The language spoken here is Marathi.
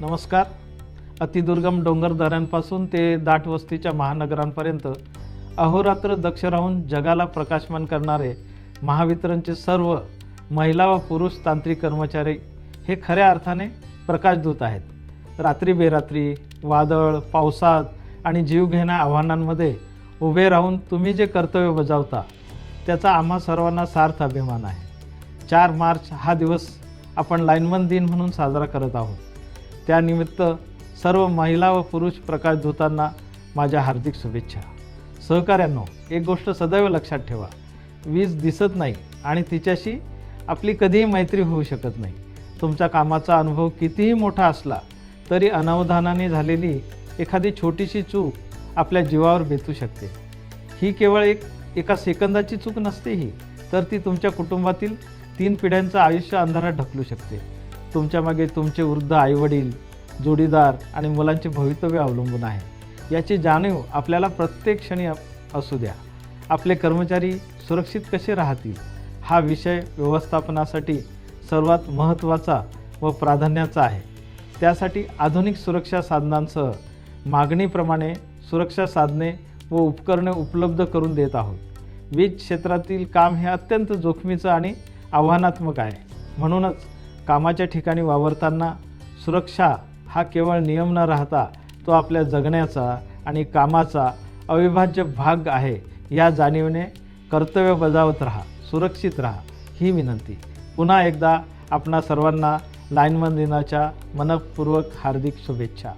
नमस्कार. अतिदुर्गम डोंगर दऱ्यांपासून ते दाट वस्तीच्या महानगरांपर्यंत अहोरात्र दक्ष राहून जगाला प्रकाशमान करणारे महावितरणचे सर्व महिला व पुरुष तांत्रिक कर्मचारी हे खऱ्या अर्थाने प्रकाशदूत आहेत. रात्री बेरात्री, वादळ, पावसात आणि जीवघेण्या आव्हानांमध्ये उभे राहून तुम्ही जे कर्तव्य बजावता त्याचा आम्हा सर्वांना सार्थ अभिमान आहे. 4 मार्च हा दिवस आपण लाईनमन दिन म्हणून साजरा करत आहोत. त्यानिमित्त सर्व महिला व पुरुष प्रकाशदूतांना माझ्या हार्दिक शुभेच्छा. सहकाऱ्यांनो, एक गोष्ट सदैव लक्षात ठेवा, वीज दिसत नाही आणि तिच्याशी आपली कधीही मैत्री होऊ शकत नाही. तुमच्या कामाचा अनुभव कितीही मोठा असला तरी अनावधानाने झालेली एखादी छोटीशी चूक आपल्या जीवावर बेतू शकते. ही केवळ एका सेकंदाची चूक नसते ही, तर ती तुमच्या कुटुंबातील 3 पिढ्यांचं आयुष्य अंधारात ढकलू शकते. तुमच्या मागे तुमचे वृद्ध आईवडील, जोडीदार आणि मुलांचे भवितव्य अवलंबून आहे. याची जाणीव आपल्याला प्रत्येक क्षणी असू द्या. आपले कर्मचारी सुरक्षित कसे राहतील हा विषय व्यवस्थापनासाठी सर्वात महत्त्वाचा व प्राधान्याचा आहे. त्यासाठी आधुनिक सुरक्षा साधनांसह मागणीप्रमाणे सुरक्षा साधने व उपकरणे उपलब्ध करून देत आहोत. वीज क्षेत्रातील काम हे अत्यंत जोखमीचं आणि आव्हानात्मक आहे. म्हणूनच कामाच्या ठिकाणी वावरताना सुरक्षा हा केवळ नियम न राहता तो आपल्या जगण्याचा आणि कामाचा अविभाज्य भाग आहे. या जाणीवेने कर्तव्य बजावत राहा, सुरक्षित राहा ही विनंती. पुन्हा एकदा आपणा सर्वांना लाईनमन दिनाच्या मनःपूर्वक हार्दिक शुभेच्छा.